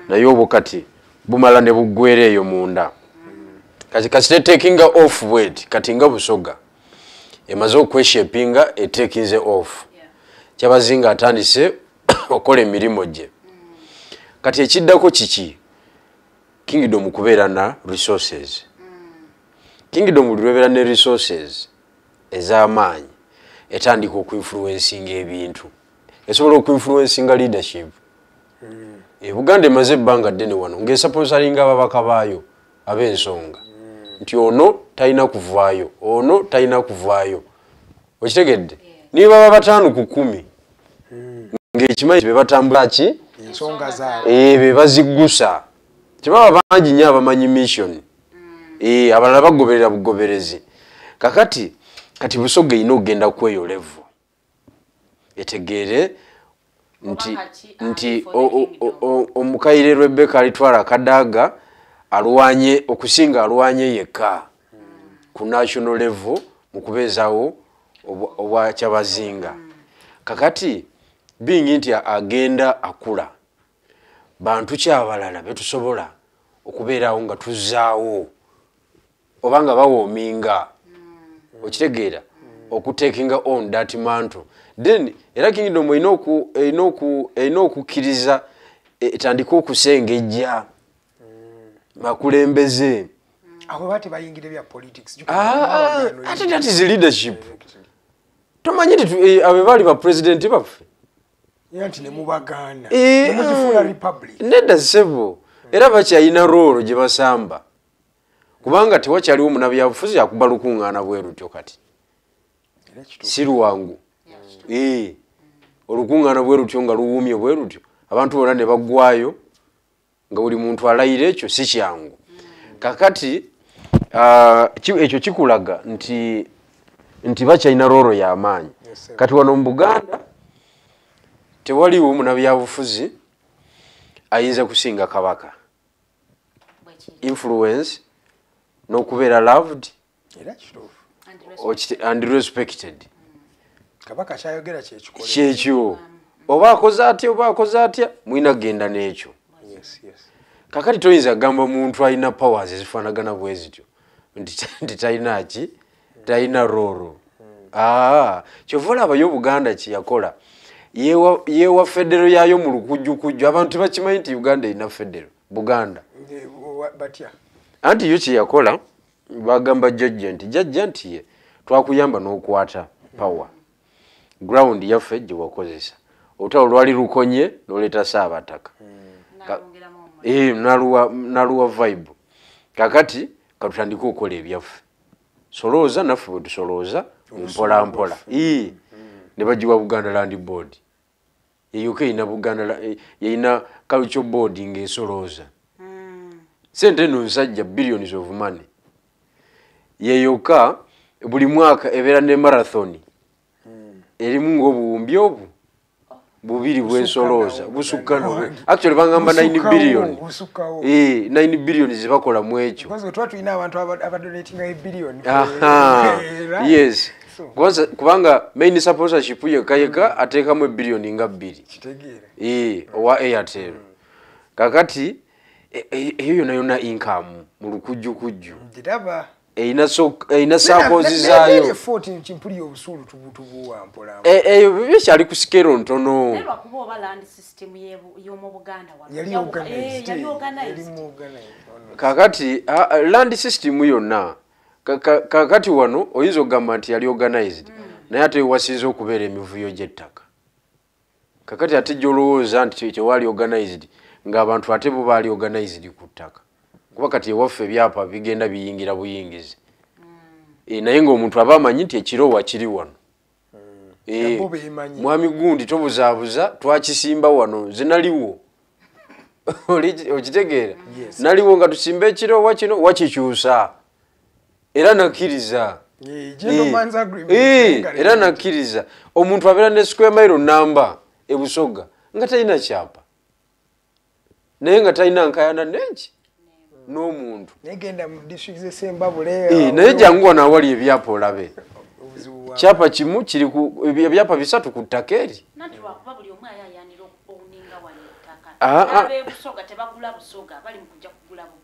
naye obwo kati bumala ne buggwera eyo munda kati kasite taking off weight kati nga Busoga emaze okweshapinga taking off kyabazinga atandise okola emirimu gye kati ekiddako kiki Kingdom kubeera na resources Kingdom lwebeera ne resources ez'amaanyi etandika okuinfluencinga ebintu esobola okuinfluencinga leadership Buganda emaze ebbanga ddene wano ng'esponsoringa ababaka baayo ab'ensonga nti ono talina kuvaayo ono talina kuvaayo okitegedde niba baba 5 ku 10 ng'ekimanyi be batambula ki ensonga zaabwe be baziggusa kibaba bangi nnyo abamanyi mission abalala bagoberera bugoberezi kakati Busoga ino ogenda kweyo level etegeere nti omukaire Rebecca alitwala akadaaga alwanye okusinga alwanye yekka ku national level mu kubeezaawo obwa kyabazinga kakati bingi nti agenda akula bantu kyabalala betusobola okubeerawo nga tuzzaawo obanga bawoominga okitegeera okutakinga on that mantle then era Kingdom ino okukkiriza etandika okusengejja bakulembeze abo bati bayingira bya politics ate that is leadership tomanyi abe bali ba president baffe yanti ne mubaganda ne mukifuna republic nedda sebo era bakyayina role gye basamba kubanga tewakyaliwo munabyabufuzi akuba lukuŋŋaana bwerutyo kati si lwangu olukuŋŋaana bwerutyo nga luwuumye bwerutyo abantu bonna ne baggwayo nga buli muntu alayira ekyo si kyangu kakati ekyo kikulaga nti bakyalina rooro y'amaanyi kati wano mu Buganda tewaliwo munabyabufuzi ayinza kusinga kabaka influence n'okubeera loved and respected kabaka kyayogera kyekyo oba akoze atya mwina genda n'ekyo kakati toyinza gamba muntu alina powers ezifaanagana bwe zityo nti talina rooro kyova olabayo Buganda kyeyakola yewa federo yayo mu lukujjukujju abantu bakimanyi nti Uganda erina federo Buganda anti yo kyeyakola bagamba jjajja nti ye twakuyamba n'okwata power ground yaffe gye wakozesa olutalo lwali lukonye n'oleeta Ssaabataka naluwa vibe kakati katutandika okukola ebyaffe solooza naffe bwe tusolooza mpola mpola ne bagiwa Buganda Land Board eyoka yeyina culture board ng'esolooza sente eno nsajja billions of money yeyoka buli mwaka ebeera ne marathon erimu ng'obuwumbi obwo bubiri bw'ensolooza busukkana actually bangamba 9 billion 9 billion zibakola mu ekyo yes kubanga main sponsorship yekayeka ateekamu billion nga 2 owa Airtel kakati eyo yonna income mu lukujjukujju eyina saakozi zaayo eyo bikyali ku sikero ntono kakati land system yonna kakati wano oyinza okugamba nti yali organized naye ate wasinze okubeera emivuyo gy'ettaka kakati ate gy'olowooza nti tewali organized ng'abantu ate bo baali organized ku ttaka kuba kati ewaffe ebyapa bigenda biyingira buyingizi naye ng'omuntu aba amanyi nti ekiroowa kiri wano mwami gundi tobuzaabuza twakisimba wano ze naliwo okitegeera naliwo nga tusimba ekiroowa kino wakikyusa era nakkiriza era nakkiriza omuntu abeera ne square mile namba ebusoga nga talina kyapa naye nga talina nkayana nenki n'omuntu naye jangu wano awali ebyapa olabe kyapa kimu kiri ebyapa 3 ku ttaka eri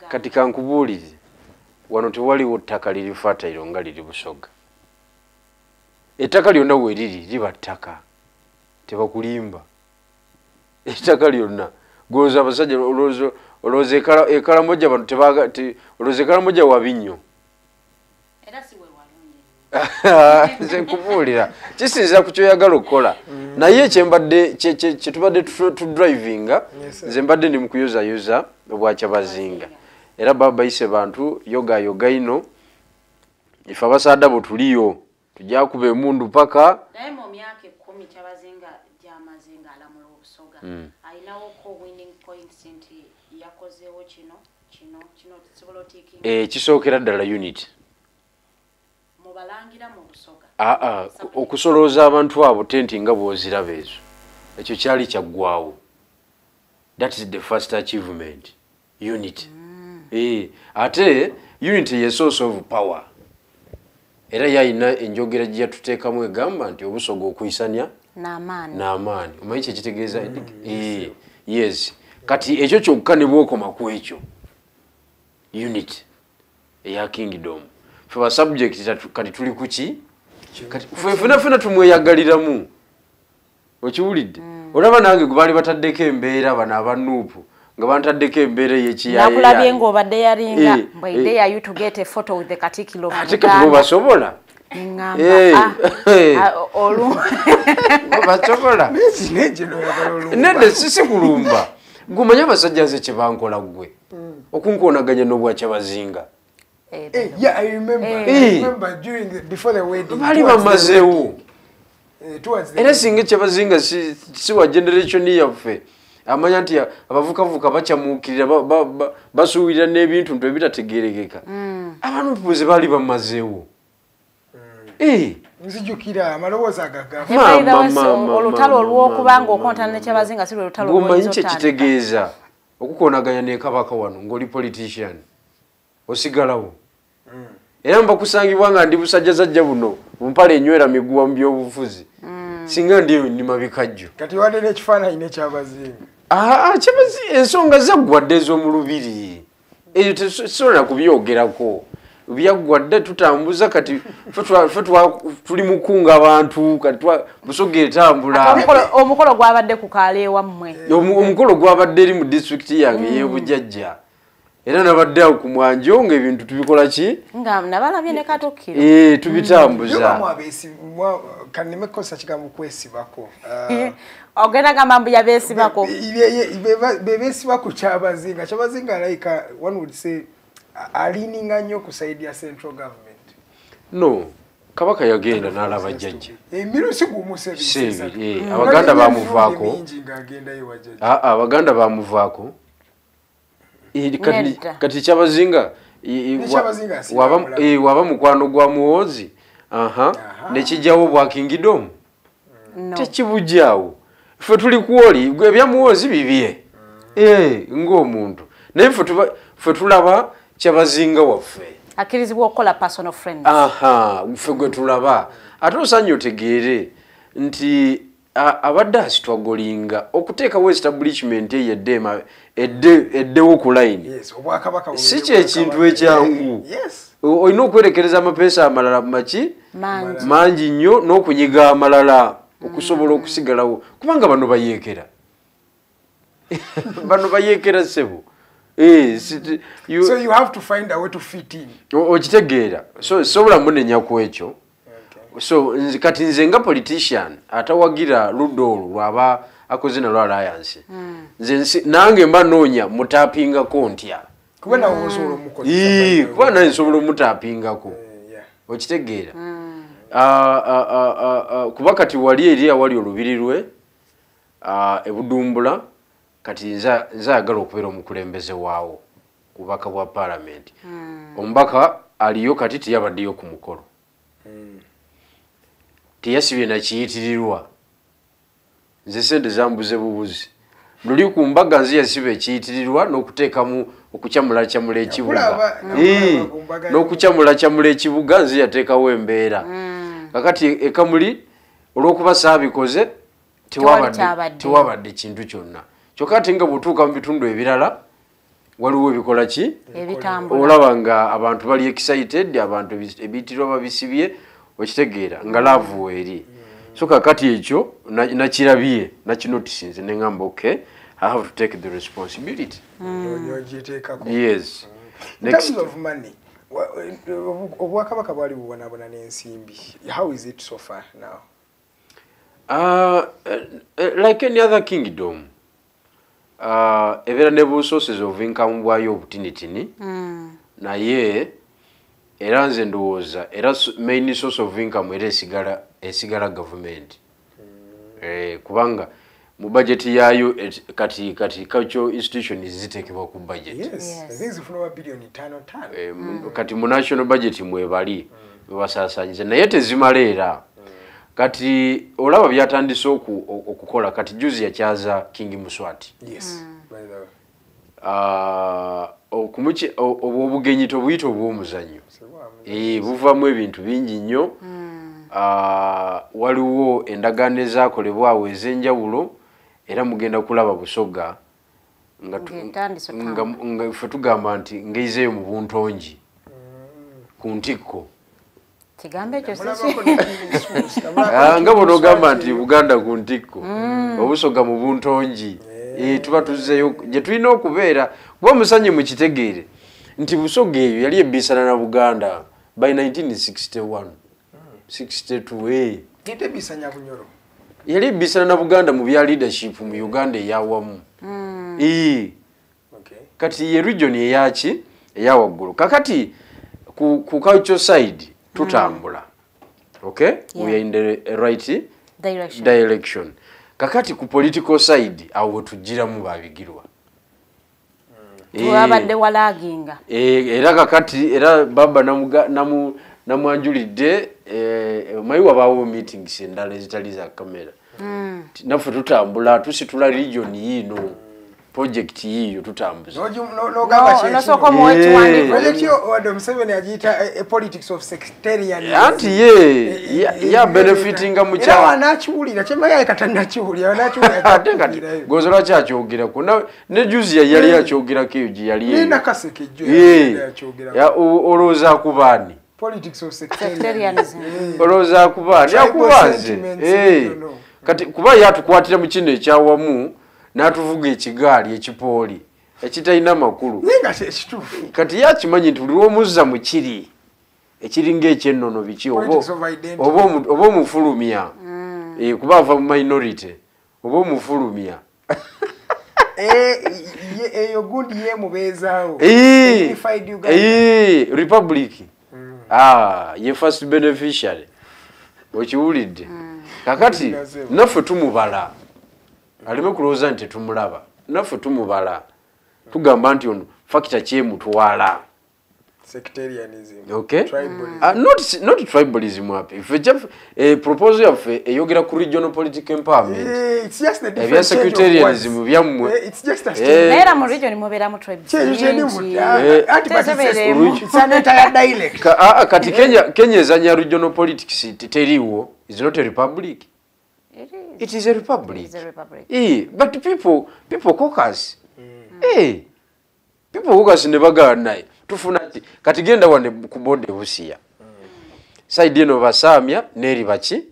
kati kankubuulire wano tewaliwo ttaka liri fatayiro nga liri Busoga ettaka lyonna weeriri liba ttaka tebakulimba ettaka lyonna goza abasajja olowooza ekalamoja bano olowooza ekalamoja wabi nnyo nze nkubuulira kisinzira ku kyoyagala okukola naye kyetubadde tudrivinga nze mbadde ndi mukuyozayoza obwakyabazinga era baba bayise bantu yoga ino ife abasaada bwe tuliyo tujja kuba emundu paka naye mu myaka 10 kyabazinga gy'amazinga alamula Obusoga ayinawo ko winning points nti yakozeewo kino kisobola otiikinga kisookera ddala unit mubalangira mu Busoga okusolooza abantu abo tenti nga bw'oziraba ezo ekyo kyali kyaggwawo that is the first achievement unit ate unity ye source of power era yayina enjogera gye yatuteekamu egamba nti Obusoga okuyisanya n'amaani omanyi kyekitegeeza yes kati ekyo kyokka ne bwokoma ku ekyo unity eya kingdom fe ba subject kati tuli kuki kati fena tumweyagaliramu okiwulidde olaba nange gwe baali bataddeko embeera bano abanuupu nga bantaddeko embeera y'ekiyaye nakulabye ng'obadde yalinga mbwedde ya you to get a photo with the Katikkiro of ate kati basobola basobola nedde sisi kulumba gumanya abasajja nze kye bankola ggwe okunkoonaganya n'obwakyabazinga Yeah, I remember before the wedding. Bali bamazewo. Era singa kyabazinga si wa generation yaffe. Amanya nti abavukavuka bakyamukirira basuubirira n'ebintu nto ebitategeerekeka. Abantu buze bali bamazeewo. Nzijukira amalowooza agagafu. Olutalo olw'okubanga okontana nekyabazinga si lwe lutalo olw'omanyi kyekitegeeza okukoonaganya ne kabaka wano ng'oli politician osigalawo. Era mbakusangibwa nga ndi busajjazajja buno bumpala enywera miguwa mu by'obufuzi. Singa ndi mabikajjo. Kati wadde n'ekifaananyi n'ekyabazinga. Ensonga zaggwadde ez'omu lubiri. Eyo tesobola kubyogerako. Byaggwadde tutambuza kati tuli mukunga abantu kati busoga etambula. Omukolo gwabadde ku kaale wammwe. Omukolo gwabadde eri mu district yange y'Obujjajja. Era nabadde awo ku mwanjo ng'ebintu tubikola ki? Nga nabalabye ne Katokkiro. Tubitambuza. Kaneme kosa kigambo kwesibako. Ogenda gamba mbu yabeesibako. Bebeesibako kyabazinga. Kyabazinga like one would say alininga nnyo kusaidia central government. No. Kabaka yagenda n'alaba jjajja. Emirusi gumusebisa. Abaganda bamuvaako. Abaganda bamuvaako. Kati kyabazinga waba mukwano gwa muwozi nekijjawo bwa kingdom tekibujjaawo ffe tuli kwoli ebya muwozi bibye ng'omuntu naye ffe tulaba kyabazinga waffe akkirizibwa okukola personal friends ffe gwe tulaba ate osanye otegeere nti abadde asitwagolinga okuteekawo establishment eddewo ku line si kyekintu ekyangu olina okwerekereza amapeesa amalala mangi nnyo n'okunyiga amalala okusobola okusigalawo kubanga bano bayeekera ssebo so you have to find a way to fit in okitegeera sobola munenya ku ekyo so kati nze nga politician atawagira ludda olwo lwaba akoze nalwo alliance nze nange mba noonya mutaapingako ntya kuba nawe osobola omukozesa kuba naye nsobola omutaapingako okitegeera kuba kati wali eri awali olubiri lwe ebudumbula kati nze ayagala okubeera omukulembeze waawo kubaka bwa parliament omubaka aliyo kati teyabaddeyo ku mukolo teyasibye nakiyitirirwa nze sente zambuze bubuzi luli ku mbaga nzi yasiba ekiyitirirwa n'okuteekamu okukyamulakyamula ekibuga n'okukyamulakyamula ekibuga nzi yateekawo embeera kakati ekamuli olw'okuba saabikoze tewabadde kintu kyonna kyokka ate nga bw'otuuka mu bitundu ebirala waliwo ebikola ki olaba nga abantu bali excited abantu ebiyitirirwa babisibye okitegeera nga laavu eri so kakati ekyo nakirabye nakinotisinze neŋŋamba okay I have to take the responsibility. Yes. Next of money. Obwakabaka bwali bubonabona n'ensimbi. How is it so far now? Like any other kingdom. Ebeera ne sources of income bwayo obutinitini. Naye era nze ndowooza era main source of income era esigala government. Kubanga mu budget yayo kati cultural institutions ziteekebwa ku budget. Yes. I think zifuna billion 5. Kati mu national budget mwebali basaasanyize naye tezimala era. Kati olaba byatandise okukola kati juzi yakyaza King Muswati. Yes. Obugenyi tobuyita obw'omuzannyo. Buvamu ebintu bingi nnyo. Waliwo endagaano ezaakolebwa awo ez'enjawulo era mugenda kulaba Busoga nga ffe tugamba nti ngeizeeyo mu buntongi ku ntikko kigambo ekyo nga bono ogamba nti Buganda ku ntikko Obusoga mu buntongi tuba tuzzeeyo gye tulina okubeera kuba omusanyi mu kitegeere nti Busoga eyo yali ebbiisana na Buganda by 1961 62 Bisanya Bunyoro. Yali ebbiisana na Buganda mu bya leadership mu Uganda eyawamu. Kati ye region eyaki eyawaggulu kakati ku culture side tutambula. Okay? We are in the right direction. Kakati ku political side awo tujira mu babigirwa. Tuwabadde walaginga. Era kakati era baba namwanjulidde mayi wabawo meetings endala ezitali za kamera. Naffe tutambula tusitula region yino. Project yiyo tutambuza. No gamba no soko mwetu wandi. Project yo wado Museveni agiita a politics of sectarianism. Anti ya benefiting mu cha. Era wanachuulira chema yaye katanachuulira wanachuulira. Gozora cha chogira kuna ne juzi yali ya chogira kiyo yali. Nina kaseke jo ya chogira. Ya oloza kubani. Politics of sectarianism. Oloza kubani yakubaze. Kati kuba yatukwatira mu kino ekyawamu natuvuga ekigaali ekipoli ekitayina makulu ninga ekitufu kati yakimanyi nti tuliwo muzza mu kiri ekiringa ekyennono biki oba omufulumya kuba ava mu minority oba omufulumya eyo gundi ye mubeezaawo republic ye first beneficiary okiwulidde kakati naffe tumubala alime kulowooza nti tumulaba naffe tumubala tugamba nti ono fakita kyemutwala sectarianism. Okay? Tribalism. Not tribalism up. If a proposal of a yogira ku regional political empowerment. It's just the different sectarianism it's just a Nera mu region mubera mu tribe. It's an entire dialect. Kati Kenya ezanya regional politics teriwo is not a republic. It is a republic. It is a republic. But people caucus. People caucus never naye. Tufuna kati genda wane kubonde Busia. Side eno Basamya neri bachi?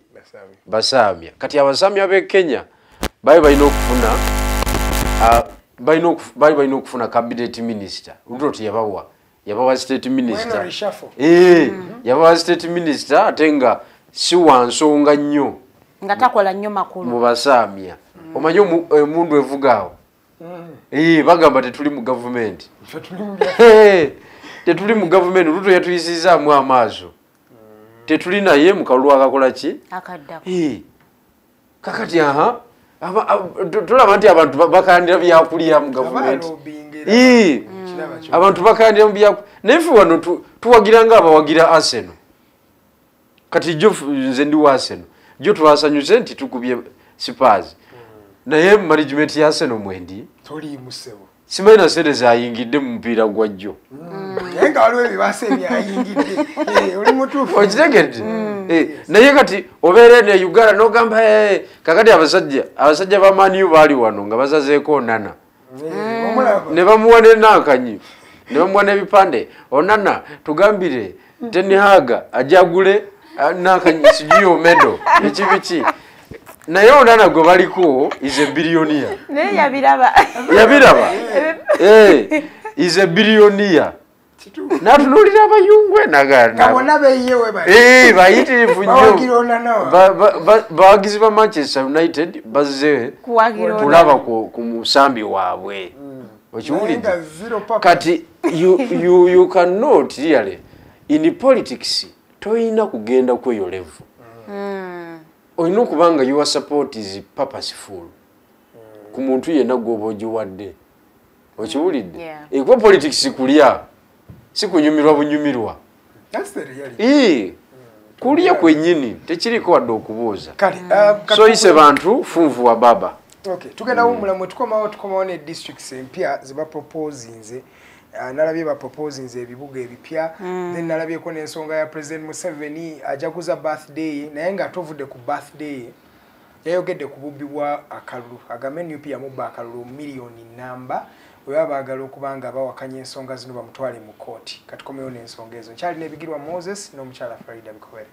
Basamya. Kati abasamya be Kenya bayino kufuna cabinet minister. Udoti yabawa state minister. Yabawa state minister atenga si wansonga nnyo. Ngatakola nnyo makulu. Mu Basamya. Omanyo mundu evugaawo. Bagamba tetuli mu government. Tetuli mu government Ruto yatuyisizaamu amaaso. Tetuli naye mu kalulu akakola ki? Akadda. Kakati tulaba nti abantu bakandira byakulya mu government. Abantu bakandira mu byakulya. Naye ffe wano tuwagira ng'abawagira Arsenal. Kati jo nze ndi wa Arsenal. Jo twasanyuse nti tukubye Spurs. Naye management ya Arsenal mwendi. Toli musebo. Simaina sede za yingide mu mpira gwa jjo. Yenga waliwo ebibase byayingide. Oli mutufu. Okitegedde? Naye kati obeere ne Uganda n'ogamba kakati abasajja ba Man U baali wano nga bazazeeko Onana. Ne bamuwa n'enankanyi. Ne bamuwa n'ebipande. Onana tugambire Ten Hag ajagule nankanyi sijui omedo. Biki. Naye Onana gwe baliko is a billionaire. Ne yabiraba. Is a billionaire. Natunulira abayungwe nagana. Kabona beyewe bali. Bayitirivu nnyo. Bawagizi ba Manchester United bazze kulaba ku musambi waabwe. Okiwulidde? Kati you cannot really in politics toyina kugenda kweyo level. Oyina kubanga your support is purposeful. Ku muntu yenna gwoboji wadde. Okiwulidde? Ekuba politics kulya. Sikunyumirwa bunyumirwa. That's the reality. Kulya kwennyini tekiriko wadde okubuuza. So ise bantu funvu wa baba. Okay, tugenda wumulamu tukomawo ne districts empya ziba proposinze. Nalabye ba proposing ebibuga ebipya then nalabyeko n'ensonga ya President Museveni ajaguza birthday naye nga tovudde ku birthday yayogedde ku bubbi bwa akalulu agambe NUP yamubba akalulu miliyoni namba oyo abaagala okubanga bawakanya ensonga zino bamutwale mu kooti katukomeyo n'ensonga ezo nkyali n'ebigirwa Moses n'omukyala Farida Bikowere.